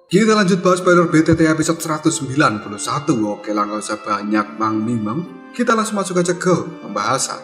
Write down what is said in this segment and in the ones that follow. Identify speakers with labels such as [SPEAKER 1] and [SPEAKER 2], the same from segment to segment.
[SPEAKER 1] Kita lanjut bahas spoiler BTT episode 191. Oke lah, gak usah banyak Mang Mimeng. Kita langsung masuk aja ke pembahasan.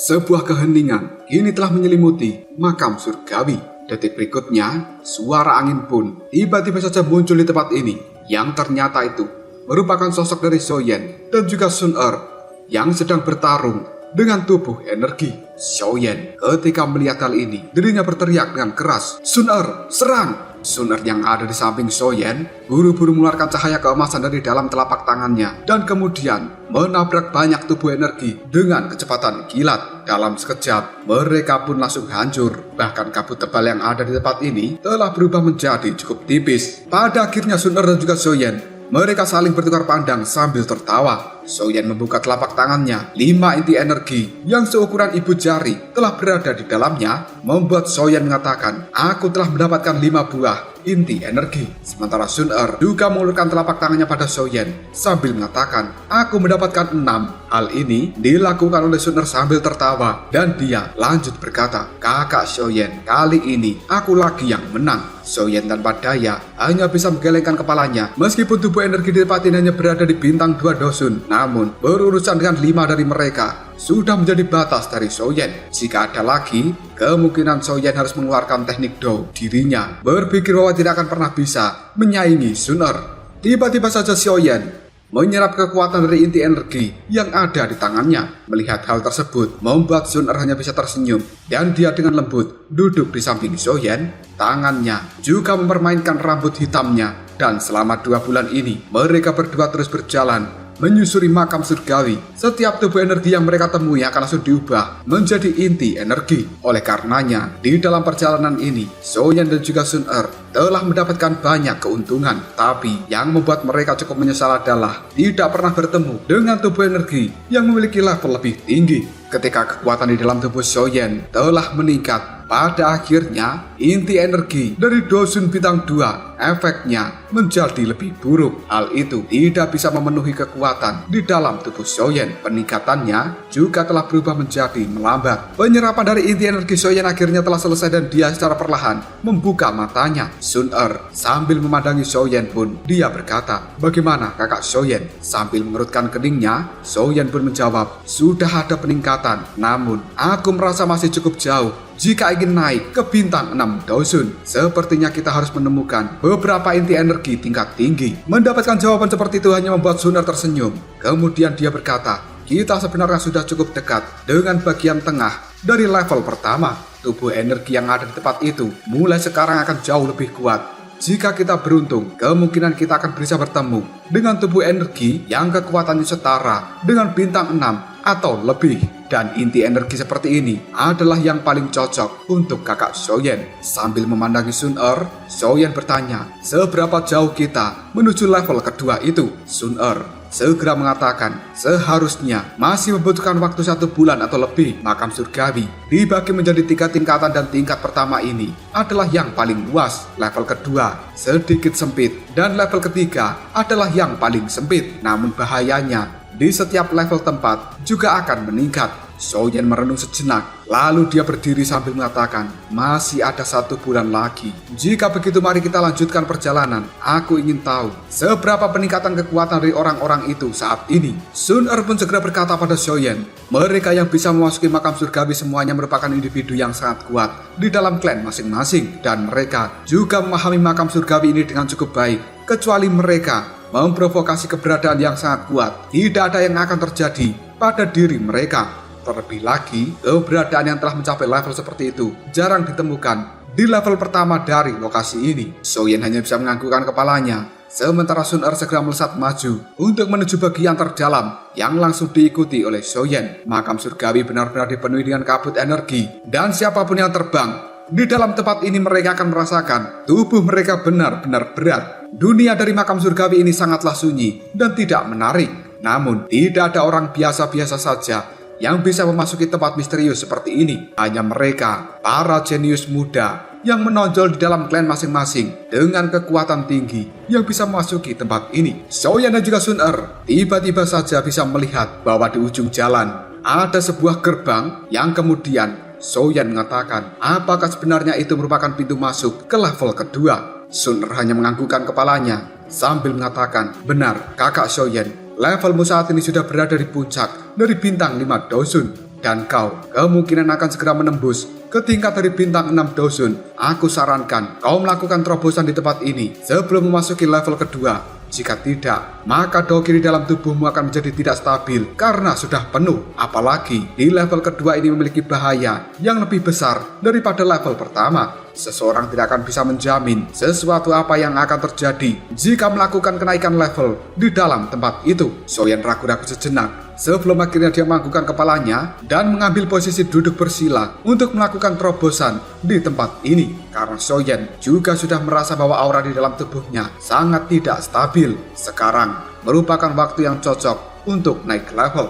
[SPEAKER 1] Sebuah keheningan kini telah menyelimuti makam surgawi. Detik berikutnya, suara angin pun tiba-tiba saja muncul di tempat ini, yang ternyata itu merupakan sosok dari Xiaoyan dan juga Sun Er yang sedang bertarung dengan tubuh energi. Xiaoyan ketika melihat hal ini, dirinya berteriak dengan keras, "Sun Er, serang!" Sun Er yang ada di samping Xiaoyan buru-buru mengeluarkan cahaya keemasan dari dalam telapak tangannya dan kemudian menabrak banyak tubuh energi dengan kecepatan kilat. Dalam sekejap, mereka pun langsung hancur. Bahkan kabut tebal yang ada di tempat ini telah berubah menjadi cukup tipis. Pada akhirnya Sun Er dan juga Xiaoyan mereka saling bertukar pandang sambil tertawa. Xiaoyan membuka telapak tangannya. 5 inti energi yang seukuran ibu jari telah berada di dalamnya, membuat Xiaoyan mengatakan, "Aku telah mendapatkan 5 buah inti energi." Sementara Sun Er juga mengulurkan telapak tangannya pada Xiaoyan sambil mengatakan, "Aku mendapatkan 6. Hal ini dilakukan oleh Sun Er sambil tertawa dan dia lanjut berkata, "Kakak Xiaoyan, kali ini aku lagi yang menang." Xiaoyan tanpa daya hanya bisa menggelengkan kepalanya. Meskipun tubuh energi di tempat ini hanya berada di bintang 2 dosun, namun berurusan dengan 5 dari mereka sudah menjadi batas dari Xiaoyan. Jika ada lagi, kemungkinan Xiaoyan harus mengeluarkan teknik Dou. Dirinya berpikir bahwa tidak akan pernah bisa menyaingi Sun Er. Tiba-tiba saja Xiaoyan menyerap kekuatan dari inti energi yang ada di tangannya. Melihat hal tersebut membuat Sun Er hanya bisa tersenyum dan dia dengan lembut duduk di samping Xiaoyan. Tangannya juga mempermainkan rambut hitamnya dan selama 2 bulan ini mereka berdua terus berjalan menyusuri makam surgawi. Setiap tubuh energi yang mereka temui akan langsung diubah menjadi inti energi. Oleh karenanya, di dalam perjalanan ini, Xiaoyan dan juga Sun Er telah mendapatkan banyak keuntungan. Tapi yang membuat mereka cukup menyesal adalah tidak pernah bertemu dengan tubuh energi yang memiliki level lebih tinggi. Ketika kekuatan di dalam tubuh Xiaoyan telah meningkat, pada akhirnya inti energi dari dosun bintang 2 efeknya menjadi lebih buruk. Hal itu tidak bisa memenuhi kekuatan di dalam tubuh Xiaoyan. Peningkatannya juga telah berubah menjadi melambat. Penyerapan dari inti energi Xiaoyan akhirnya telah selesai dan dia secara perlahan membuka matanya. Sun Er sambil memandangi Xiaoyan pun dia berkata, "Bagaimana kakak Xiaoyan?" Sambil mengerutkan keningnya, Xiaoyan pun menjawab, "Sudah ada peningkatan, namun aku merasa masih cukup jauh. Jika ingin naik ke bintang 6 dosun, sepertinya kita harus menemukan beberapa inti energi tingkat tinggi." Mendapatkan jawaban seperti itu hanya membuat Sun Er tersenyum. Kemudian dia berkata, "Kita sebenarnya sudah cukup dekat dengan bagian tengah dari level pertama. Tubuh energi yang ada di tempat itu mulai sekarang akan jauh lebih kuat. Jika kita beruntung, kemungkinan kita akan bisa bertemu dengan tubuh energi yang kekuatannya setara dengan bintang 6 atau lebih. Dan inti energi seperti ini adalah yang paling cocok untuk kakak Xiaoyan." Sambil memandangi Sun Er, Xiaoyan bertanya, "Seberapa jauh kita menuju level kedua itu?" Sun Er segera mengatakan, "Seharusnya masih membutuhkan waktu 1 bulan atau lebih." Makam surgawi dibagi menjadi 3 tingkatan dan tingkat pertama ini adalah yang paling luas, level kedua sedikit sempit, dan level ketiga adalah yang paling sempit. Namun bahayanya, di setiap level tempat juga akan meningkat. Xiaoyan merenung sejenak, lalu dia berdiri sambil mengatakan, "Masih ada 1 bulan lagi. Jika begitu mari kita lanjutkan perjalanan. Aku ingin tahu seberapa peningkatan kekuatan dari orang-orang itu saat ini." Sun Er pun segera berkata pada Xiaoyan, "Mereka yang bisa memasuki makam surgawi semuanya merupakan individu yang sangat kuat di dalam klan masing-masing. Dan mereka juga memahami makam surgawi ini dengan cukup baik. Kecuali mereka memprovokasi keberadaan yang sangat kuat, tidak ada yang akan terjadi pada diri mereka. Terlebih lagi, keberadaan yang telah mencapai level seperti itu jarang ditemukan di level pertama dari lokasi ini." Xiaoyan hanya bisa menganggukkan kepalanya. Sementara Sun Er segera melesat maju untuk menuju bagian terdalam yang langsung diikuti oleh Xiaoyan. Makam surgawi benar-benar dipenuhi dengan kabut energi, dan siapapun yang terbang di dalam tempat ini mereka akan merasakan tubuh mereka benar-benar berat. Dunia dari makam surgawi ini sangatlah sunyi dan tidak menarik. Namun tidak ada orang biasa-biasa saja yang bisa memasuki tempat misterius seperti ini. Hanya mereka, para jenius muda yang menonjol di dalam klan masing-masing dengan kekuatan tinggi yang bisa memasuki tempat ini. Xiaoyan dan juga Sun Er tiba-tiba saja bisa melihat bahwa di ujung jalan ada sebuah gerbang yang kemudian Xiaoyan mengatakan apakah sebenarnya itu merupakan pintu masuk ke level kedua. Sun Er hanya menganggukkan kepalanya sambil mengatakan, benar kakak Xiaoyan, levelmu saat ini sudah berada di puncak dari bintang 5 dosun. Dan kau kemungkinan akan segera menembus ke tingkat dari bintang 6 dosun. Aku sarankan kau melakukan terobosan di tempat ini sebelum memasuki level kedua. Jika tidak, maka doki di dalam tubuhmu akan menjadi tidak stabil karena sudah penuh. Apalagi di level kedua ini memiliki bahaya yang lebih besar daripada level pertama. Seseorang tidak akan bisa menjamin sesuatu apa yang akan terjadi jika melakukan kenaikan level di dalam tempat itu. Xiaoyan ragu-ragu sejenak sebelum akhirnya dia menganggukkan kepalanya dan mengambil posisi duduk bersila untuk melakukan terobosan di tempat ini. Karena Xiaoyan juga sudah merasa bahwa aura di dalam tubuhnya sangat tidak stabil. Sekarang merupakan waktu yang cocok untuk naik level.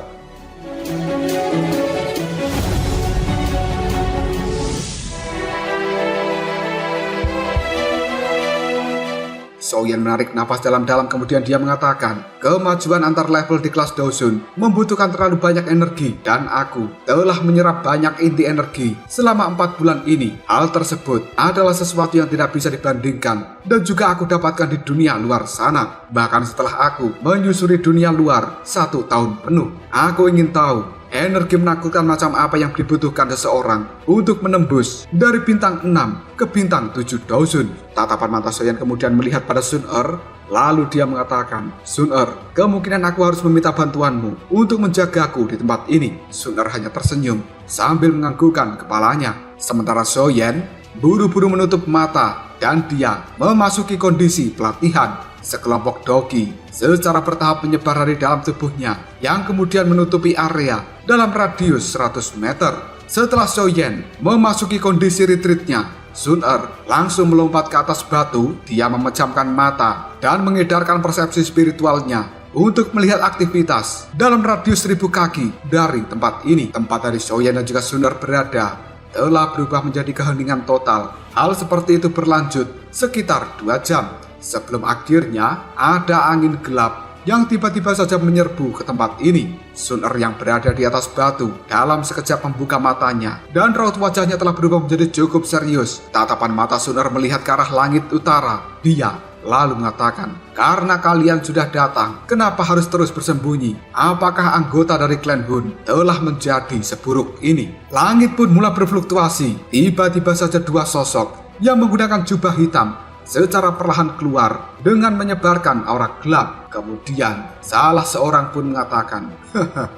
[SPEAKER 1] Xiaoyan menarik napas dalam-dalam kemudian dia mengatakan, kemajuan antar level di kelas Dosun membutuhkan terlalu banyak energi dan aku telah menyerap banyak inti energi selama 4 bulan ini. Hal tersebut adalah sesuatu yang tidak bisa dibandingkan dan juga aku dapatkan di dunia luar sana. Bahkan setelah aku menyusuri dunia luar 1 tahun penuh, aku ingin tahu energi menakutkan macam apa yang dibutuhkan seseorang untuk menembus dari bintang 6 ke bintang 7 dosun. Tatapan mata Xiaoyan kemudian melihat pada Sun Er, lalu dia mengatakan, Sun Er, kemungkinan aku harus meminta bantuanmu untuk menjagaku di tempat ini. Sun Er hanya tersenyum sambil menganggukkan kepalanya. Sementara Xiaoyan buru-buru menutup mata dan dia memasuki kondisi pelatihan. Sekelompok doki secara bertahap menyebar dari dalam tubuhnya yang kemudian menutupi area dalam radius 100 meter. Setelah Xiaoyan memasuki kondisi retreatnya, Sun Er langsung melompat ke atas batu. Dia memejamkan mata dan mengedarkan persepsi spiritualnya untuk melihat aktivitas dalam radius 1000 kaki dari tempat ini. Tempat dari Xiaoyan dan juga Sun Er berada telah berubah menjadi keheningan total. Hal seperti itu berlanjut sekitar 2 jam. Sebelum akhirnya ada angin gelap yang tiba-tiba saja menyerbu ke tempat ini. Sun Er yang berada di atas batu dalam sekejap membuka matanya dan raut wajahnya telah berubah menjadi cukup serius. Tatapan mata Sun Er melihat ke arah langit utara. Dia lalu mengatakan, karena kalian sudah datang, kenapa harus terus bersembunyi? Apakah anggota dari klan Hun telah menjadi seburuk ini? Langit pun mulai berfluktuasi. Tiba-tiba saja 2 sosok yang menggunakan jubah hitam secara perlahan keluar dengan menyebarkan aura gelap. Kemudian salah seorang pun mengatakan,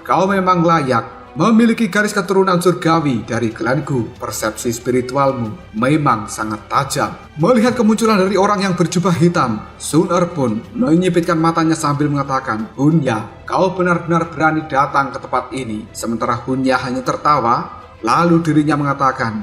[SPEAKER 1] kau memang layak memiliki garis keturunan surgawi dari klanku. Persepsi spiritualmu memang sangat tajam. Melihat kemunculan dari orang yang berjubah hitam, Sun Er pun menyipitkan matanya sambil mengatakan, Hunya, kau benar-benar berani datang ke tempat ini. Sementara Hunya hanya tertawa. Lalu dirinya mengatakan,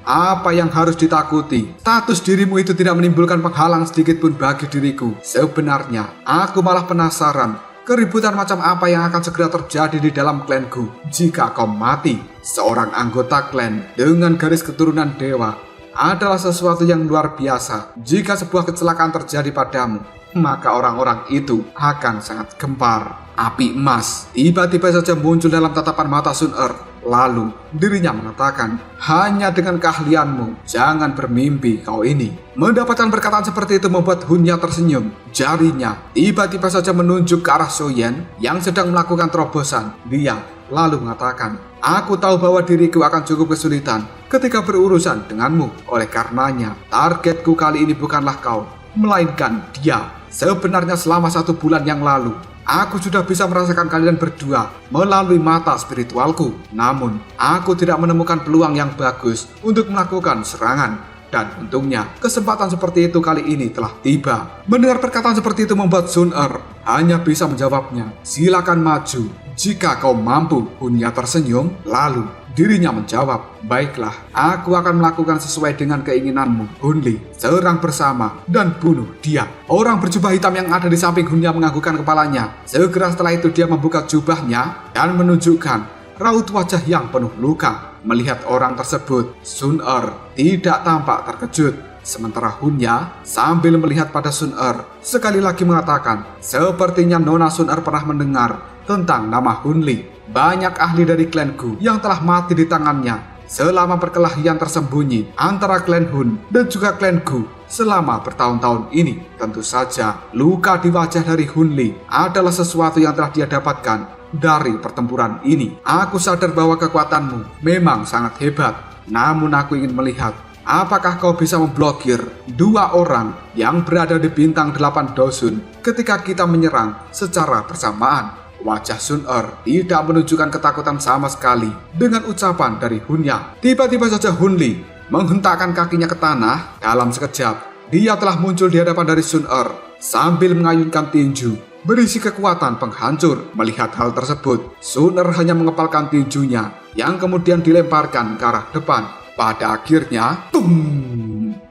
[SPEAKER 1] apa yang harus ditakuti? Status dirimu itu tidak menimbulkan penghalang sedikit pun bagi diriku. Sebenarnya, aku malah penasaran keributan macam apa yang akan segera terjadi di dalam klanku jika kau mati. Seorang anggota klan dengan garis keturunan dewa adalah sesuatu yang luar biasa. Jika sebuah kecelakaan terjadi padamu, maka orang-orang itu akan sangat gempar. Api emas tiba-tiba saja muncul dalam tatapan mata Sun Er. Lalu dirinya mengatakan, hanya dengan keahlianmu, jangan bermimpi kau ini. Mendapatkan perkataan seperti itu membuat Hunya tersenyum. Jarinya tiba-tiba saja menunjuk ke arah Xiaoyan yang sedang melakukan terobosan. Dia lalu mengatakan, aku tahu bahwa diriku akan cukup kesulitan ketika berurusan denganmu. Oleh karenanya, targetku kali ini bukanlah kau, melainkan dia. Sebenarnya selama 1 bulan yang lalu, aku sudah bisa merasakan kalian berdua melalui mata spiritualku. Namun, aku tidak menemukan peluang yang bagus untuk melakukan serangan. Dan untungnya, kesempatan seperti itu kali ini telah tiba. Mendengar perkataan seperti itu membuat Sun Er hanya bisa menjawabnya, silakan maju jika kau mampu. Hunya tersenyum, lalu dirinya menjawab, baiklah, aku akan melakukan sesuai dengan keinginanmu. Hunli, serang bersama dan bunuh dia. Orang berjubah hitam yang ada di samping Hunya menganggukkan kepalanya. Segera setelah itu dia membuka jubahnya dan menunjukkan raut wajah yang penuh luka. Melihat orang tersebut, Sun Er tidak tampak terkejut. Sementara Hunya sambil melihat pada Sun Er, sekali lagi mengatakan, sepertinya Nona Sun Er pernah mendengar tentang nama Hun Li. Banyak ahli dari klan Gu yang telah mati di tangannya selama perkelahian tersembunyi antara klan Hun dan juga klan Gu selama bertahun-tahun ini. Tentu saja, luka di wajah dari Hun Li adalah sesuatu yang telah dia dapatkan dari pertempuran ini. Aku sadar bahwa kekuatanmu memang sangat hebat, namun aku ingin melihat apakah kau bisa memblokir 2 orang yang berada di bintang 8 Dosun ketika kita menyerang secara bersamaan. Wajah Sun Er tidak menunjukkan ketakutan sama sekali dengan ucapan dari Hunya. Tiba-tiba saja Hun Li menghentakkan kakinya ke tanah. Dalam sekejap, dia telah muncul di hadapan dari Sun Er sambil mengayunkan tinju berisi kekuatan penghancur. Melihat hal tersebut, Sun Er hanya mengepalkan tinjunya yang kemudian dilemparkan ke arah depan. Pada akhirnya,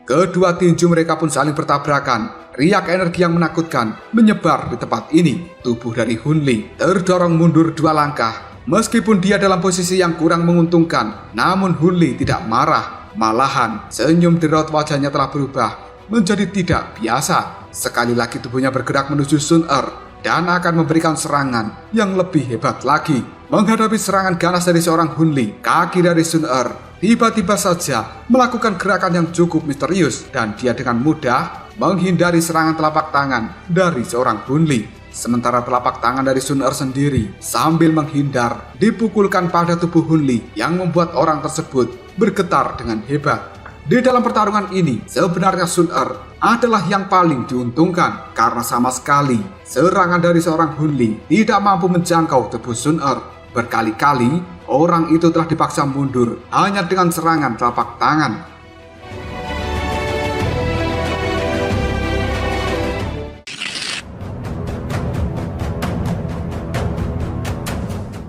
[SPEAKER 1] kedua tinju mereka pun saling bertabrakan. Riak energi yang menakutkan menyebar di tempat ini. Tubuh dari Hun Li terdorong mundur 2 langkah. Meskipun dia dalam posisi yang kurang menguntungkan, namun Hun Li tidak marah. Malahan, senyum di raut wajahnya telah berubah menjadi tidak biasa. Sekali lagi tubuhnya bergerak menuju Sun Er dan akan memberikan serangan yang lebih hebat lagi. Menghadapi serangan ganas dari seorang Hun Li, kaki dari Sun Er tiba-tiba saja melakukan gerakan yang cukup misterius dan dia dengan mudah menghindari serangan telapak tangan dari seorang Hun Li. Sementara telapak tangan dari Sun Er sendiri sambil menghindar dipukulkan pada tubuh Hun Li yang membuat orang tersebut bergetar dengan hebat. Di dalam pertarungan ini, sebenarnya Sun Er adalah yang paling diuntungkan karena sama sekali serangan dari seorang Hun Li tidak mampu menjangkau tubuh Sun Er. Berkali-kali orang itu telah dipaksa mundur hanya dengan serangan telapak tangan.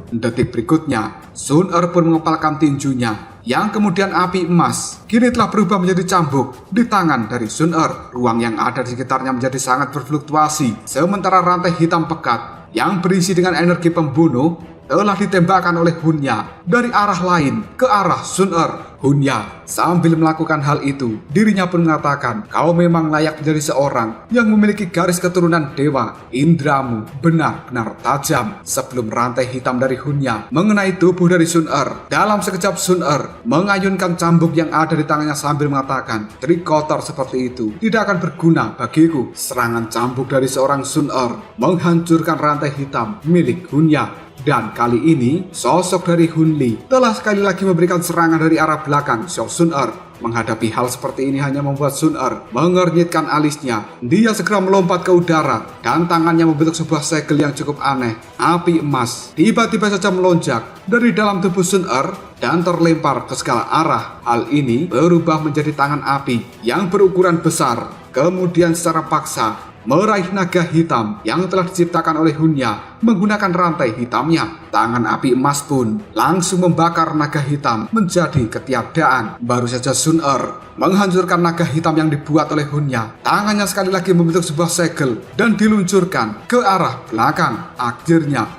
[SPEAKER 1] Detik berikutnya, Sun Er pun mengepalkan tinjunya yang kemudian api emas kini telah berubah menjadi cambuk di tangan dari Sun Er. Ruang yang ada di sekitarnya menjadi sangat berfluktuasi, sementara rantai hitam pekat yang berisi dengan energi pembunuh telah ditembakkan oleh Hunya dari arah lain ke arah Sun Er. Hunya sambil melakukan hal itu, dirinya pun mengatakan, kau memang layak menjadi seorang yang memiliki garis keturunan dewa. Indramu benar-benar tajam. Sebelum rantai hitam dari Hunya mengenai tubuh dari Sun Er, dalam sekejap Sun Er mengayunkan cambuk yang ada di tangannya sambil mengatakan, trik kotor seperti itu tidak akan berguna bagiku. Serangan cambuk dari seorang Sun Er menghancurkan rantai hitam milik Hunya. Dan kali ini, sosok dari Hun Li telah sekali lagi memberikan serangan dari arah belakang Sun Er. Menghadapi hal seperti ini hanya membuat Sun Er mengernyitkan alisnya. Dia segera melompat ke udara dan tangannya membentuk sebuah segel yang cukup aneh. Api emas tiba-tiba saja melonjak dari dalam tubuh Sun Er dan terlempar ke segala arah. Hal ini berubah menjadi tangan api yang berukuran besar. Kemudian secara paksa meraih naga hitam yang telah diciptakan oleh Hunya menggunakan rantai hitamnya. Tangan api emas pun langsung membakar naga hitam menjadi ketiadaan. Baru saja Sun Er menghancurkan naga hitam yang dibuat oleh Hunya, tangannya sekali lagi membentuk sebuah segel dan diluncurkan ke arah belakang. Akhirnya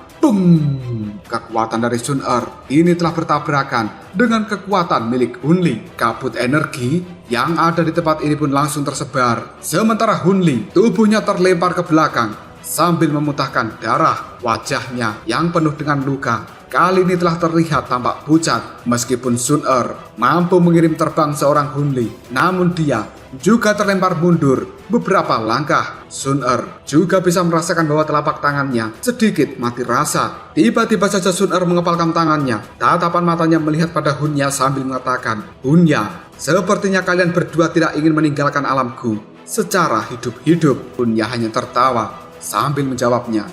[SPEAKER 1] kekuatan dari Sun Er ini telah bertabrakan dengan kekuatan milik Hun Li. Kabut energi yang ada di tempat ini pun langsung tersebar. Sementara Hun Li tubuhnya terlempar ke belakang sambil memuntahkan darah. Wajahnya yang penuh dengan luka kali ini telah terlihat tampak pucat. Meskipun Sun Er mampu mengirim terbang seorang Hun Li, namun dia juga terlempar mundur beberapa langkah. Sun Er juga bisa merasakan bahwa telapak tangannya sedikit mati rasa. Tiba-tiba saja Sun Er mengepalkan tangannya. Tatapan matanya melihat pada Hunya sambil mengatakan, Hunya, sepertinya kalian berdua tidak ingin meninggalkan alamku secara hidup-hidup. Hunya hanya tertawa sambil menjawabnya,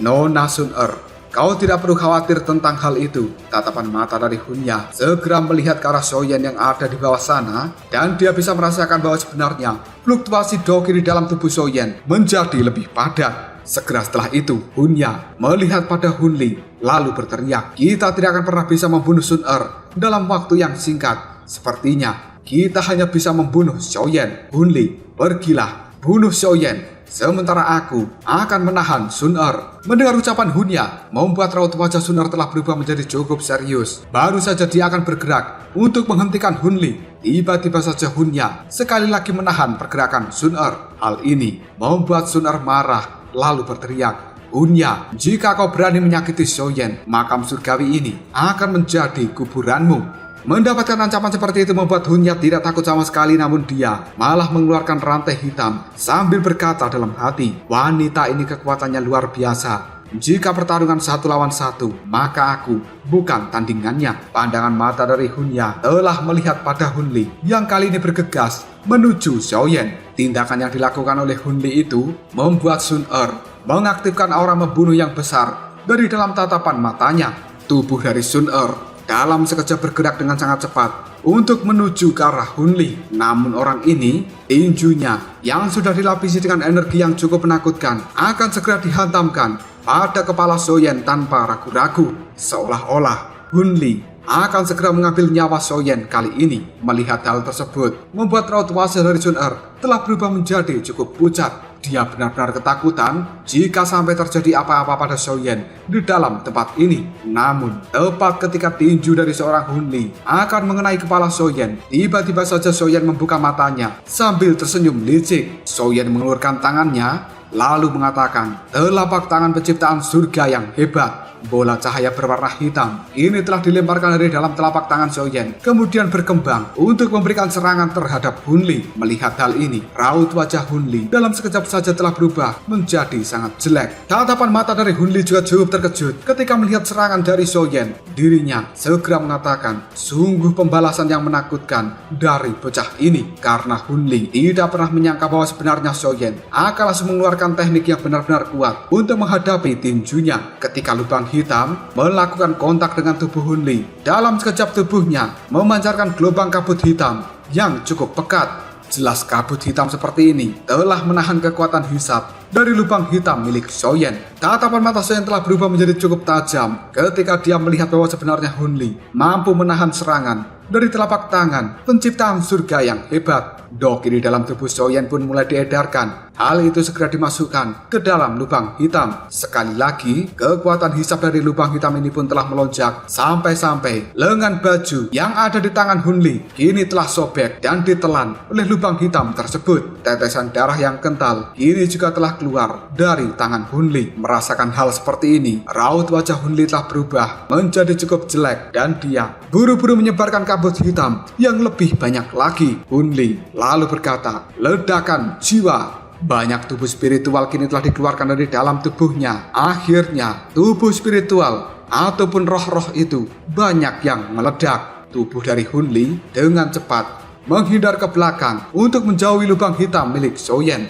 [SPEAKER 1] Nona Sun Er, kau tidak perlu khawatir tentang hal itu. Tatapan mata dari Hunya segera melihat ke arah Xiaoyan yang ada di bawah sana, dan dia bisa merasakan bahwa sebenarnya fluktuasi doki di dalam tubuh Xiaoyan menjadi lebih padat. Segera setelah itu, Hunya melihat pada Hun Li lalu berteriak, kita tidak akan pernah bisa membunuh Sun Er dalam waktu yang singkat. Sepertinya kita hanya bisa membunuh Xiaoyan. Hun Li, pergilah, bunuh Xiaoyan sementara aku akan menahan Sun Er. Mendengar ucapan Hunya, membuat raut wajah Sun Er telah berubah menjadi cukup serius. Baru saja dia akan bergerak untuk menghentikan Hun Li. Tiba-tiba saja Hunya sekali lagi menahan pergerakan Sun Er. Hal ini membuat Sun Er marah, lalu berteriak, "Hunya, jika kau berani menyakiti Xiaoyan, makam surgawi ini akan menjadi kuburanmu." Mendapatkan ancaman seperti itu membuat Hunya tidak takut sama sekali, namun dia malah mengeluarkan rantai hitam sambil berkata dalam hati, "Wanita ini kekuatannya luar biasa. Jika pertarungan 1 lawan 1, maka aku bukan tandingannya." Pandangan mata dari Hunya telah melihat pada Hun Li yang kali ini bergegas menuju Xiaoyan. Tindakan yang dilakukan oleh Hun Li itu membuat Sun Er mengaktifkan aura membunuh yang besar dari dalam tatapan matanya. Tubuh dari Sun Er dalam sekejap bergerak dengan sangat cepat untuk menuju ke arah Hun Li. Namun orang ini, tinjunya yang sudah dilapisi dengan energi yang cukup menakutkan, akan segera dihantamkan pada kepala Xiaoyan tanpa ragu-ragu. Seolah-olah Hun Li akan segera mengambil nyawa Xiaoyan kali ini. Melihat hal tersebut, membuat raut wajah dari Sun Er telah berubah menjadi cukup pucat. Dia benar-benar ketakutan jika sampai terjadi apa-apa pada Xiaoyan di dalam tempat ini. Namun, tepat ketika tinju dari seorang Hun Li akan mengenai kepala Xiaoyan, tiba-tiba saja Xiaoyan membuka matanya sambil tersenyum licik. Xiaoyan mengeluarkan tangannya, lalu mengatakan, "Telapak tangan penciptaan surga yang hebat." Bola cahaya berwarna hitam ini telah dilemparkan dari dalam telapak tangan Xiaoyan, kemudian berkembang untuk memberikan serangan terhadap Hun Li. Melihat hal ini, raut wajah Hun Li dalam sekejap saja telah berubah menjadi sangat jelek. Tatapan mata dari Hun Li juga cukup terkejut ketika melihat serangan dari Xiaoyan. Dirinya segera mengatakan, sungguh pembalasan yang menakutkan dari bocah ini, karena Hun Li tidak pernah menyangka bahwa sebenarnya Xiaoyan akan langsung mengeluarkan teknik yang benar-benar kuat untuk menghadapi tinjunya. Ketika lubang hitam melakukan kontak dengan tubuh Hun Li, dalam sekejap tubuhnya memancarkan gelombang kabut hitam yang cukup pekat. Jelas kabut hitam seperti ini telah menahan kekuatan hisab dari lubang hitam milik Xiaoyan. Tatapan mata Xiaoyan telah berubah menjadi cukup tajam ketika dia melihat bahwa sebenarnya Hun Li mampu menahan serangan dari telapak tangan penciptaan surga yang hebat. Doki di dalam tubuh Xiaoyan pun mulai diedarkan. Hal itu segera dimasukkan ke dalam lubang hitam. Sekali lagi, kekuatan hisab dari lubang hitam ini pun telah melonjak sampai-sampai lengan baju yang ada di tangan Hun Li kini telah sobek dan ditelan oleh lubang hitam tersebut. Tetesan darah yang kental kini juga telah keluar dari tangan Hun Li. Merasakan hal seperti ini, raut wajah Hun Li telah berubah menjadi cukup jelek dan dia buru-buru menyebarkan kabut hitam yang lebih banyak lagi. Hun Li lalu berkata, "Ledakan jiwa." Banyak tubuh spiritual kini telah dikeluarkan dari dalam tubuhnya. Akhirnya, tubuh spiritual ataupun roh-roh itu banyak yang meledak. Tubuh dari Hun Li dengan cepat menghindar ke belakang untuk menjauhi lubang hitam milik Xiaoyan.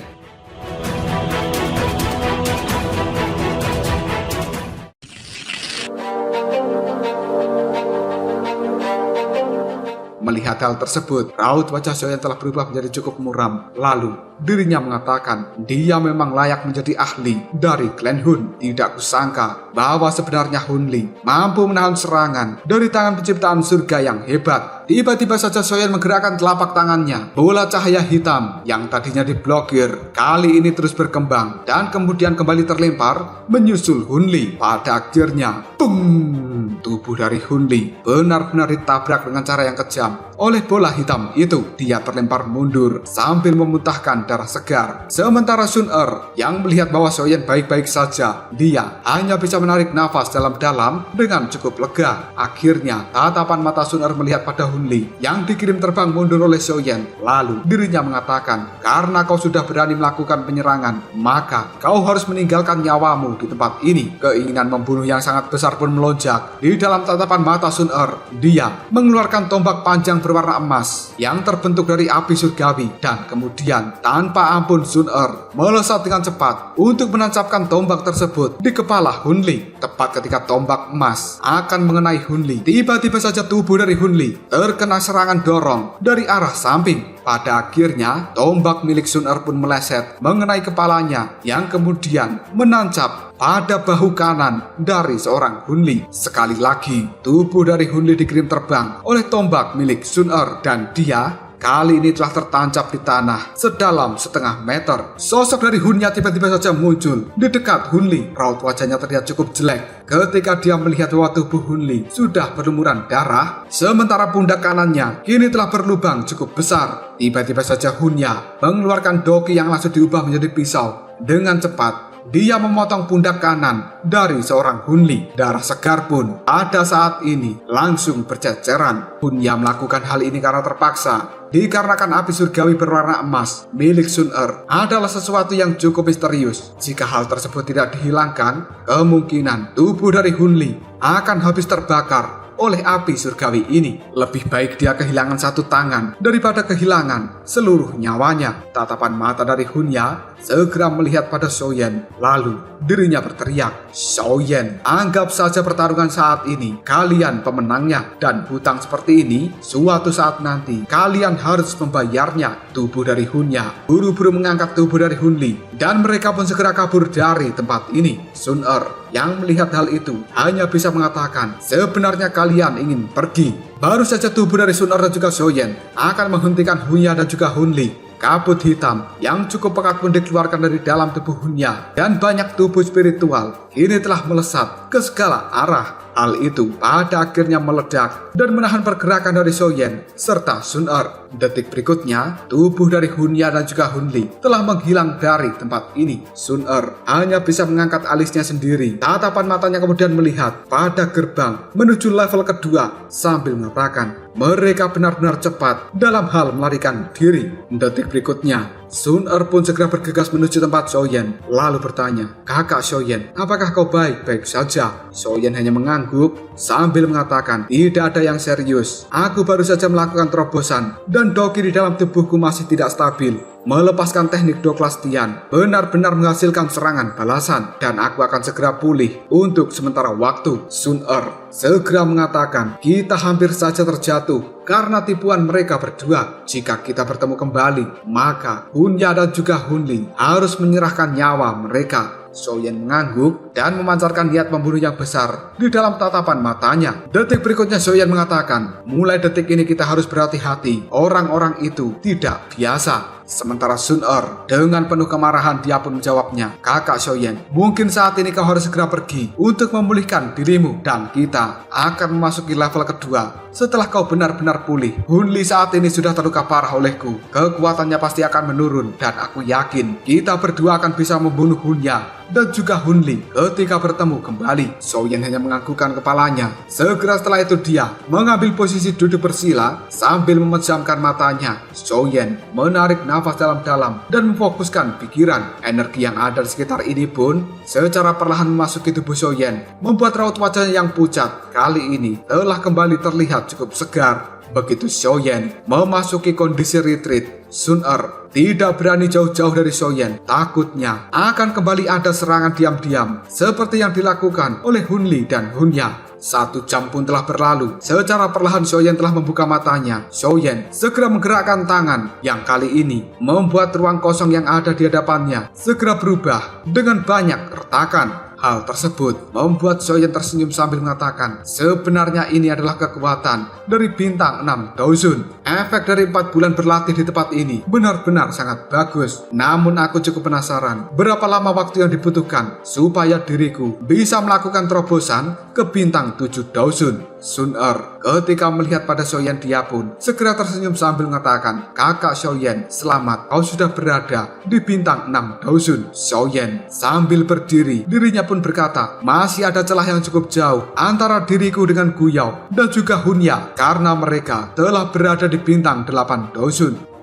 [SPEAKER 1] Melihat hal tersebut, raut wajah Xiaoyan telah berubah menjadi cukup muram. Lalu, dirinya mengatakan, dia memang layak menjadi ahli dari klan Hun. Tidak kusangka bahwa sebenarnya Hun Li mampu menahan serangan dari tangan penciptaan surga yang hebat. Tiba-tiba saja Xiaoyan menggerakkan telapak tangannya. Bola cahaya hitam yang tadinya diblokir kali ini terus berkembang dan kemudian kembali terlempar menyusul Hun Li. Pada akhirnya, boom! Tubuh dari Hun Li benar-benar ditabrak dengan cara yang kejam oleh bola hitam itu. Dia terlempar mundur sambil memuntahkan darah segar. Sementara Sun Er yang melihat bahwa Xiaoyan baik-baik saja, dia hanya bisa menarik nafas dalam-dalam dengan cukup lega. Akhirnya, tatapan mata Sun Er melihat pada Hun Li yang dikirim terbang mundur oleh Xiaoyan. Lalu dirinya mengatakan, karena kau sudah berani melakukan penyerangan, maka kau harus meninggalkan nyawamu di tempat ini. Keinginan membunuh yang sangat besar pun melonjak di dalam tatapan mata Sun Er. Dia mengeluarkan tombak panjang berwarna emas yang terbentuk dari api surgawi, dan kemudian tanpa ampun Sun Er melesat dengan cepat untuk menancapkan tombak tersebut di kepala Hun Li. Tepat ketika tombak emas akan mengenai Hun Li, tiba-tiba saja tubuh dari Hun Li terkena serangan dorong dari arah samping. Pada akhirnya, tombak milik Sun Er pun meleset mengenai kepalanya yang kemudian menancap pada bahu kanan dari seorang Hun Li. Sekali lagi, tubuh dari Hun Li dikirim terbang oleh tombak milik Sun Er dan dia kali ini telah tertancap di tanah sedalam setengah meter. Sosok dari Hunya tiba-tiba saja muncul di dekat Hunli. Raut wajahnya terlihat cukup jelek ketika dia melihat bahwa tubuh Hunli sudah berlumuran darah, sementara pundak kanannya kini telah berlubang cukup besar. Tiba-tiba saja Hunya mengeluarkan doki yang langsung diubah menjadi pisau. Dengan cepat dia memotong pundak kanan dari seorang Hunli. Darah segar pun pada saat ini langsung berceceran. Hunya melakukan hal ini karena terpaksa, dikarenakan api surgawi berwarna emas milik Sun Er adalah sesuatu yang cukup misterius. Jika hal tersebut tidak dihilangkan, kemungkinan tubuh dari Hunli akan habis terbakar oleh api surgawi ini. Lebih baik dia kehilangan satu tangan daripada kehilangan seluruh nyawanya. Tatapan mata dari Hunya segera melihat pada Xiaoyan. Lalu dirinya berteriak, "Xiaoyan, anggap saja pertarungan saat ini kalian pemenangnya, dan hutang seperti ini suatu saat nanti kalian harus membayarnya." Tubuh dari Hunya buru-buru mengangkat tubuh dari Hunli, dan mereka pun segera kabur dari tempat ini. Sun Er yang melihat hal itu hanya bisa mengatakan, "Sebenarnya kalian ingin pergi." Baru saja tubuh dari Sun Er dan juga Xiaoyan akan menghentikan Hunya dan juga Hunli. Kabut hitam yang cukup pekat pun dikeluarkan dari dalam tubuh Hunya, dan banyak tubuh spiritual ini telah melesat ke segala arah. Hal itu pada akhirnya meledak dan menahan pergerakan dari Xiaoyan serta Sun Er. Detik berikutnya, tubuh dari Hunya dan juga Hunli telah menghilang dari tempat ini. Sun Er hanya bisa mengangkat alisnya sendiri. Tatapan matanya kemudian melihat pada gerbang menuju level kedua sambil mengatakan, mereka benar-benar cepat dalam hal melarikan diri. Detik berikutnya, Sun Er pun segera bergegas menuju tempat Xiaoyan, lalu bertanya, "Kakak Xiaoyan, apakah kau baik-baik saja?" Xiaoyan hanya mengangguk sambil mengatakan, "Tidak ada yang serius. Aku baru saja melakukan terobosan dan doki di dalam tubuhku masih tidak stabil. Melepaskan teknik Doklastian benar-benar menghasilkan serangan balasan, dan aku akan segera pulih untuk sementara waktu." Sun Er segera mengatakan, "Kita hampir saja terjatuh karena tipuan mereka berdua. Jika kita bertemu kembali, maka Hunya dan juga Hunli harus menyerahkan nyawa mereka." Xiaoyan mengangguk dan memancarkan niat membunuh yang besar di dalam tatapan matanya. Detik berikutnya Xiaoyan mengatakan, "Mulai detik ini kita harus berhati-hati. Orang-orang itu tidak biasa." Sementara Sun Er dengan penuh kemarahan dia pun menjawabnya, "Kakak Xiaoyan, mungkin saat ini kau harus segera pergi untuk memulihkan dirimu, dan kita akan memasuki level kedua setelah kau benar-benar pulih. Hunli saat ini sudah terluka parah olehku. Kekuatannya pasti akan menurun, dan aku yakin kita berdua akan bisa membunuh Hunya dan juga Hunli ketika bertemu kembali." Xiaoyan hanya menganggukkan kepalanya. Segera setelah itu dia mengambil posisi duduk bersila sambil memejamkan matanya. Xiaoyan menarik nafas dalam-dalam dan memfokuskan pikiran. Energi yang ada di sekitar ini pun secara perlahan memasuki tubuh Xiaoyan, membuat raut wajahnya yang pucat kali ini telah kembali terlihat cukup segar. Begitu Xiaoyan memasuki kondisi retreat, Sun Er tidak berani jauh-jauh dari Xiaoyan. Takutnya akan kembali ada serangan diam-diam seperti yang dilakukan oleh Hunli dan Hunya. 1 jam pun telah berlalu. Secara perlahan Xiaoyan telah membuka matanya. Xiaoyan segera menggerakkan tangan yang kali ini membuat ruang kosong yang ada di hadapannya segera berubah dengan banyak retakan. Hal tersebut membuat Xiaoyan tersenyum sambil mengatakan, "Sebenarnya ini adalah kekuatan dari bintang 6 Daozun. Efek dari 4 bulan berlatih di tempat ini benar-benar sangat bagus. Namun aku cukup penasaran, berapa lama waktu yang dibutuhkan supaya diriku bisa melakukan terobosan ke bintang 7 Daozun." Sun Er ketika melihat pada Xiaoyan dia pun segera tersenyum sambil mengatakan, "Kakak Xiaoyan, selamat, kau sudah berada di bintang 6 Daozun." Xiaoyan sambil berdiri, dirinya pun berkata, "Masih ada celah yang cukup jauh antara diriku dengan Guyao dan juga Hunya, karena mereka telah berada di bintang 8 Daozun."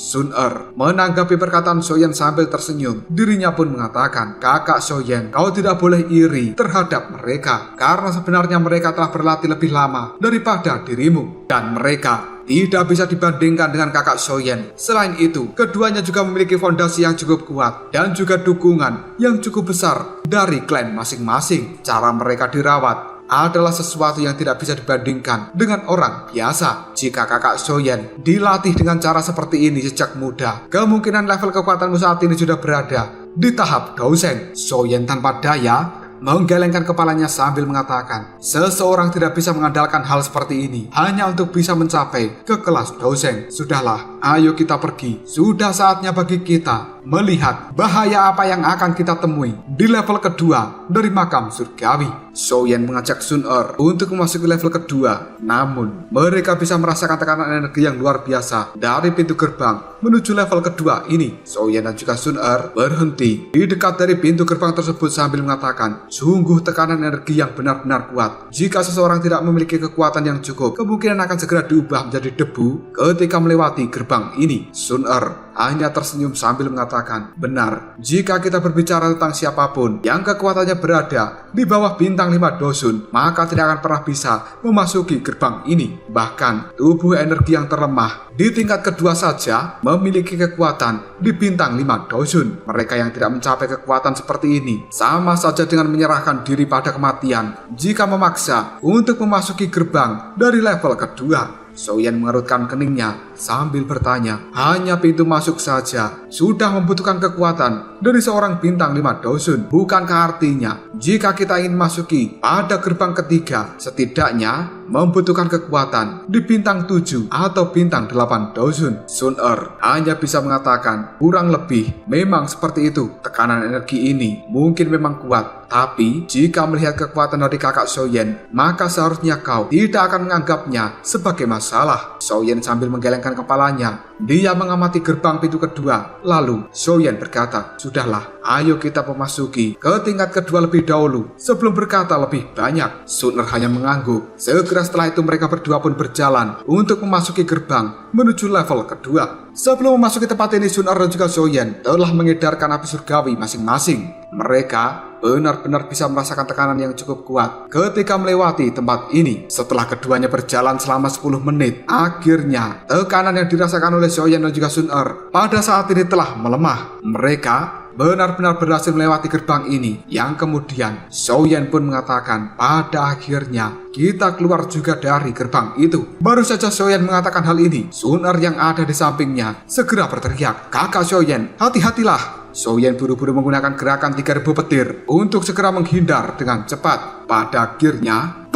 [SPEAKER 1] Sun Er menanggapi perkataan Xiaoyan sambil tersenyum. Dirinya pun mengatakan, "Kakak Xiaoyan, kau tidak boleh iri terhadap mereka, karena sebenarnya mereka telah berlatih lebih lama daripada dirimu, dan mereka tidak bisa dibandingkan dengan kakak Xiaoyan. Selain itu, keduanya juga memiliki fondasi yang cukup kuat dan juga dukungan yang cukup besar dari klan masing-masing. Cara mereka dirawat adalah sesuatu yang tidak bisa dibandingkan dengan orang biasa. Jika kakak Xiaoyan dilatih dengan cara seperti ini sejak muda, kemungkinan level kekuatanmu saat ini sudah berada di tahap dosen. Soyen tanpa daya menggelengkan kepalanya sambil mengatakan, seseorang tidak bisa mengandalkan hal seperti ini hanya untuk bisa mencapai ke kelas dosen. Sudahlah, ayo kita pergi. Sudah saatnya bagi kita melihat bahaya apa yang akan kita temui di level kedua dari makam surgawi. Soyen mengajak Sun-er untuk memasuki level kedua, namun mereka bisa merasakan tekanan energi yang luar biasa dari pintu gerbang menuju level kedua ini. Soyen dan juga Sun-er berhenti di dekat dari pintu gerbang tersebut sambil mengatakan, sungguh tekanan energi yang benar-benar kuat. Jika seseorang tidak memiliki kekuatan yang cukup, kemungkinan akan segera diubah menjadi debu ketika melewati gerbang ini. Sun-er hanya tersenyum sambil mengatakan, benar, jika kita berbicara tentang siapapun yang kekuatannya berada di bawah bintang 5 dosun, maka tidak akan pernah bisa memasuki gerbang ini. Bahkan tubuh energi yang terlemah di tingkat kedua saja memiliki kekuatan di bintang 5 dosun. Mereka yang tidak mencapai kekuatan seperti ini sama saja dengan menyerahkan diri pada kematian jika memaksa untuk memasuki gerbang dari level kedua. Soyen mengerutkan keningnya sambil bertanya, hanya pintu masuk saja sudah membutuhkan kekuatan dari seorang bintang 5 dosun. Bukankah artinya jika kita ingin masuki pada gerbang ketiga, setidaknya membutuhkan kekuatan di bintang 7 atau bintang 8 dosun? Sun-er hanya bisa mengatakan, kurang lebih memang seperti itu. Tekanan energi ini mungkin memang kuat, tapi jika melihat kekuatan dari kakak Soyen, maka seharusnya kau tidak akan menganggapnya sebagai masalah. Soyen sambil menggelengkan kepalanya, dia mengamati gerbang pintu kedua. Lalu Soyen berkata, sudahlah, ayo kita memasuki ke tingkat kedua lebih dahulu sebelum berkata lebih banyak. Sun-er hanya mengangguk. Segera setelah itu mereka berdua pun berjalan untuk memasuki gerbang menuju level kedua. Sebelum memasuki tempat ini, Sun-er dan juga Soyen telah mengedarkan api surgawi masing-masing. Mereka benar-benar bisa merasakan tekanan yang cukup kuat ketika melewati tempat ini. Setelah keduanya berjalan selama 10 menit, akhirnya tekanan yang dirasakan oleh Soyen dan juga Sun-er pada saat ini telah melemah. Mereka benar-benar berhasil melewati gerbang ini, yang kemudian Soyen pun mengatakan, pada akhirnya kita keluar juga dari gerbang itu. Baru saja Soyen mengatakan hal ini, Sun-er yang ada di sampingnya segera berteriak, kakak Soyen, hati-hatilah. Soyen buru-buru menggunakan gerakan 3000 petir untuk segera menghindar dengan cepat. Pada akhirnya,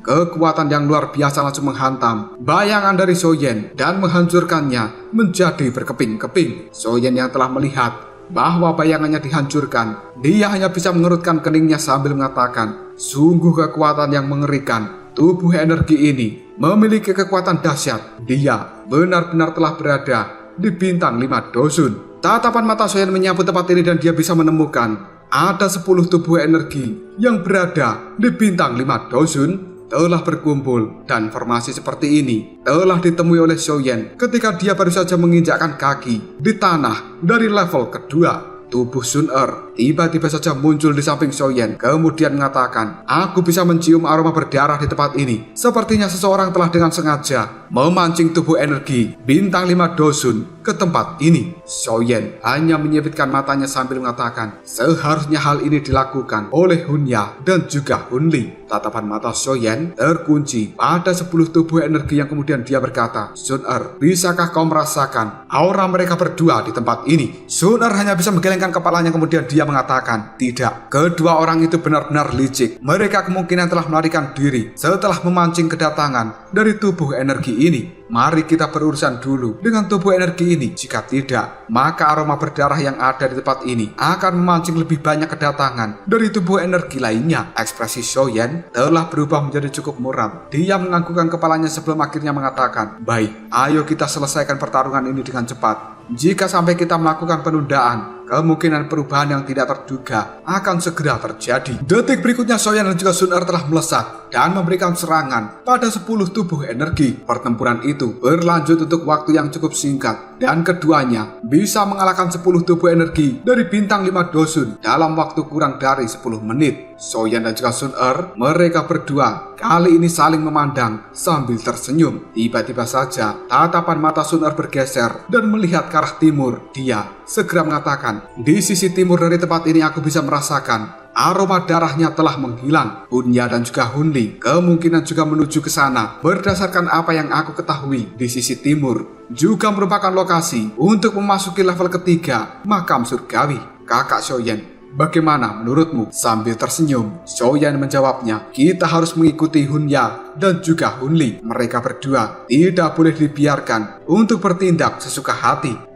[SPEAKER 1] kekuatan yang luar biasa langsung menghantam bayangan dari Soyen dan menghancurkannya menjadi berkeping-keping. Soyen yang telah melihat bahwa bayangannya dihancurkan, dia hanya bisa mengerutkan keningnya sambil mengatakan, sungguh kekuatan yang mengerikan. Tubuh energi ini memiliki kekuatan dahsyat. Dia benar-benar telah berada di bintang 5 dosun. Tatapan mata Soyen menyapu tempat ini dan dia bisa menemukan ada 10 tubuh energi yang berada di bintang 5 dosun telah berkumpul, dan formasi seperti ini telah ditemui oleh Soyen ketika dia baru saja menginjakkan kaki di tanah dari level kedua. Tubuh Sun-er tiba-tiba saja muncul di samping Soyen, kemudian mengatakan, aku bisa mencium aroma berdarah di tempat ini. Sepertinya seseorang telah dengan sengaja memancing tubuh energi bintang 5 dosun ke tempat ini. Soyen hanya menyipitkan matanya sambil mengatakan, seharusnya hal ini dilakukan oleh Hunya dan juga Hunli. Tatapan mata Soyen terkunci pada 10 tubuh energi yang kemudian dia berkata, Sun-er, bisakah kau merasakan aura mereka berdua di tempat ini? Sun-er hanya bisa menggelengkan kepalanya, kemudian dia mengatakan, tidak, kedua orang itu benar-benar licik. Mereka kemungkinan telah melarikan diri setelah memancing kedatangan dari tubuh energi ini. Mari kita berurusan dulu dengan tubuh energi ini. Jika tidak, maka aroma berdarah yang ada di tempat ini akan memancing lebih banyak kedatangan dari tubuh energi lainnya. Ekspresi Soyen telah berubah menjadi cukup muram. Dia menganggukkan kepalanya sebelum akhirnya mengatakan, baik, ayo kita selesaikan pertarungan ini dengan cepat. Jika sampai kita melakukan penundaan, kemungkinan perubahan yang tidak terduga akan segera terjadi. Detik berikutnya Soyen dan juga Sun-er telah melesat dan memberikan serangan pada 10 tubuh energi. Pertempuran itu berlanjut untuk waktu yang cukup singkat dan keduanya bisa mengalahkan 10 tubuh energi dari bintang 5 dosun dalam waktu kurang dari 10 menit. Soyen dan juga Sun-er, mereka berdua kali ini saling memandang sambil tersenyum. Tiba-tiba saja tatapan mata Sun-er bergeser dan melihat ke arah timur. Dia segera mengatakan, di sisi timur dari tempat ini aku bisa merasakan aroma darahnya telah menghilang. Hunya dan juga Hunli kemungkinan juga menuju ke sana. Berdasarkan apa yang aku ketahui, di sisi timur juga merupakan lokasi untuk memasuki level ketiga makam surgawi. Kakak Xiaoyan, bagaimana menurutmu? Sambil tersenyum, Xiaoyan menjawabnya, kita harus mengikuti Hunya dan juga Hunli. Mereka berdua tidak boleh dibiarkan untuk bertindak sesuka hati.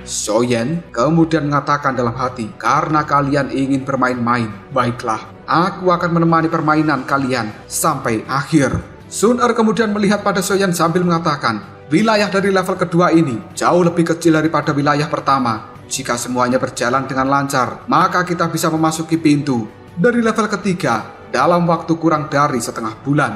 [SPEAKER 1] Xiaoyan kemudian mengatakan dalam hati, karena kalian ingin bermain-main, baiklah, aku akan menemani permainan kalian sampai akhir. Sun Er kemudian melihat pada Xiaoyan sambil mengatakan, wilayah dari level kedua ini jauh lebih kecil daripada wilayah pertama. Jika semuanya berjalan dengan lancar, maka kita bisa memasuki pintu dari level ketiga dalam waktu kurang dari setengah bulan.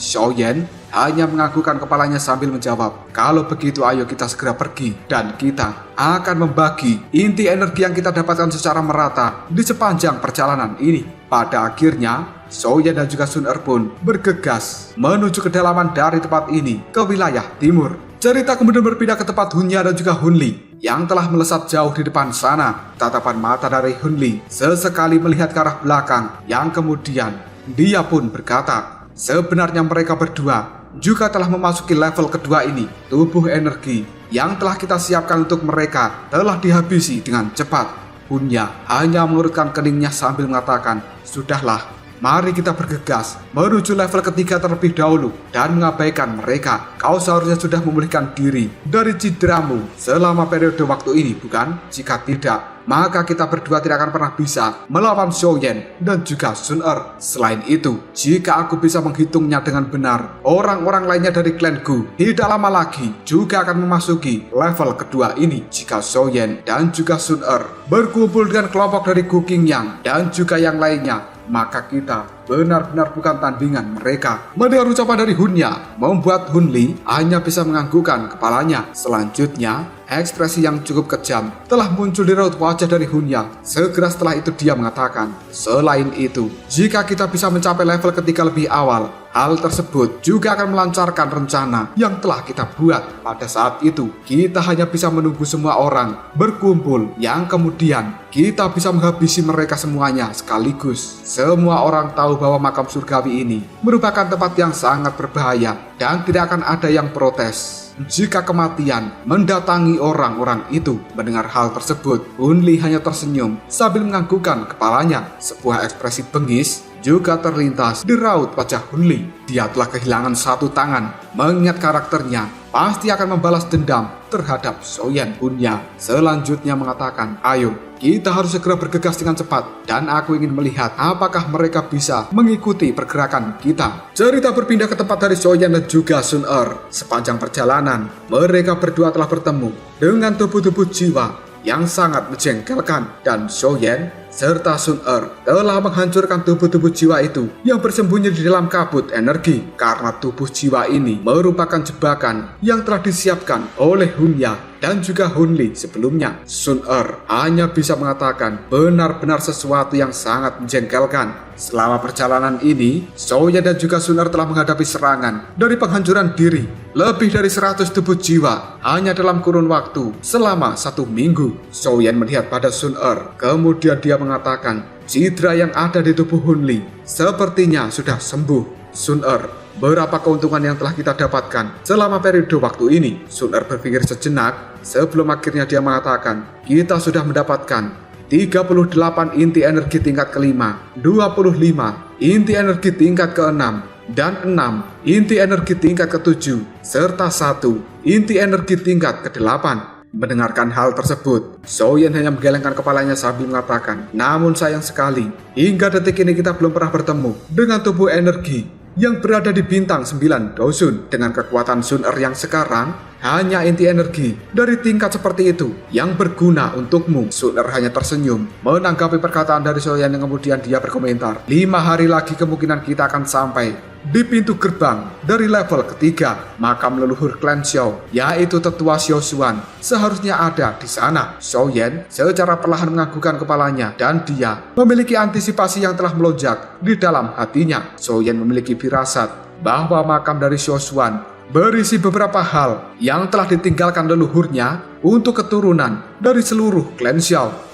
[SPEAKER 1] Xiaoyan hanya menganggukkan kepalanya sambil menjawab, kalau begitu ayo kita segera pergi dan kita akan membagi inti energi yang kita dapatkan secara merata di sepanjang perjalanan ini. Pada akhirnya, Xiaoyan dan juga Sun Er pun bergegas menuju kedalaman dari tempat ini ke wilayah timur. Cerita kemudian berpindah ke tempat Hunya dan juga Hunli yang telah melesat jauh di depan sana. Tatapan mata dari Hunli sesekali melihat ke arah belakang, yang kemudian dia pun berkata, sebenarnya mereka berdua juga telah memasuki level kedua ini. Tubuh energi yang telah kita siapkan untuk mereka telah dihabisi dengan cepat. Hunya hanya mengurutkan keningnya sambil mengatakan, sudahlah, mari kita bergegas menuju level ketiga terlebih dahulu dan mengabaikan mereka. Kau seharusnya sudah memulihkan diri dari cederamu selama periode waktu ini, bukan? Jika tidak, maka kita berdua tidak akan pernah bisa melawan Xiaoyan dan juga Sun Er. Selain itu, jika aku bisa menghitungnya dengan benar, orang-orang lainnya dari klanku tidak lama lagi juga akan memasuki level kedua ini. Jika Xiaoyan dan juga Sun Er berkumpul dengan kelompok dari Gu Qingyang dan juga yang lainnya, maka kita benar-benar bukan tandingan mereka. Mendengar ucapan dari Hunya membuat Hunli hanya bisa menganggukkan kepalanya. Selanjutnya, ekspresi yang cukup kejam telah muncul di raut wajah dari Hunya. Segera setelah itu dia mengatakan, selain itu, jika kita bisa mencapai level ketiga lebih awal, hal tersebut juga akan melancarkan rencana yang telah kita buat. Pada saat itu, kita hanya bisa menunggu semua orang berkumpul, yang kemudian kita bisa menghabisi mereka semuanya sekaligus. Semua orang tahu bahwa makam surgawi ini merupakan tempat yang sangat berbahaya dan tidak akan ada yang protes jika kematian mendatangi orang-orang itu. Mendengar hal tersebut, Hunli hanya tersenyum sambil menganggukkan kepalanya. Sebuah ekspresi bengis juga terlintas di raut wajah Hunli. Dia telah kehilangan satu tangan. Mengingat karakternya pasti akan membalas dendam terhadap Xiaoyan. Hunya selanjutnya mengatakan, ayo, kita harus segera bergegas dengan cepat dan aku ingin melihat apakah mereka bisa mengikuti pergerakan kita. Cerita berpindah ke tempat dari Xiaoyan dan juga Sun Er. Sepanjang perjalanan, mereka berdua telah bertemu dengan tubuh-tubuh jiwa yang sangat menjengkelkan, dan Xiaoyan serta Sun Er telah menghancurkan tubuh-tubuh jiwa itu yang bersembunyi di dalam kabut energi. Karena tubuh jiwa ini merupakan jebakan yang telah disiapkan oleh Hunya dan juga Hunli sebelumnya. Sun Er hanya bisa mengatakan benar-benar sesuatu yang sangat menjengkelkan. Selama perjalanan ini, Xiaoyan dan juga Sun Er telah menghadapi serangan dari penghancuran diri lebih dari 100 tubuh jiwa hanya dalam kurun waktu selama 1 minggu. Xiaoyan melihat pada Sun Er, kemudian dia mengatakan, cedera yang ada di tubuh Hunli sepertinya sudah sembuh. Sun Er, berapa keuntungan yang telah kita dapatkan selama periode waktu ini? Sun Er berpikir sejenak sebelum akhirnya dia mengatakan, kita sudah mendapatkan 38 inti energi tingkat kelima, 25 inti energi tingkat keenam, dan 6 inti energi tingkat ketujuh, serta 1 inti energi tingkat ke-8. Mendengarkan hal tersebut, Xiaoyan hanya menggelengkan kepalanya sambil mengatakan, namun sayang sekali, hingga detik ini kita belum pernah bertemu dengan tubuh energi yang berada di bintang 9 Dosun. Dengan kekuatan Sun Er yang sekarang, hanya inti energi dari tingkat seperti itu yang berguna untukmu. Sun Er hanya tersenyum menanggapi perkataan dari Xiaoyan yang kemudian dia berkomentar, 5 hari lagi kemungkinan kita akan sampai di pintu gerbang dari level ketiga. Makam leluhur klan Xiao, yaitu tetua Xiao Xuan, seharusnya ada di sana. Xiaoyan secara perlahan menganggukkan kepalanya dan dia memiliki antisipasi yang telah melonjak di dalam hatinya. Xiaoyan memiliki firasat bahwa makam dari Xiao Xuan berisi beberapa hal yang telah ditinggalkan leluhurnya untuk keturunan dari seluruh klan Xiao.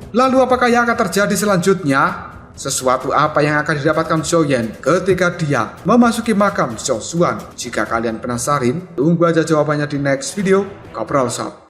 [SPEAKER 1] Lalu apakah yang akan terjadi selanjutnya? Sesuatu apa yang akan didapatkan Zhou Yan ketika dia memasuki makam Xiao Xuan? Jika kalian penasaran, tunggu aja jawabannya di next video. Kopral Shop.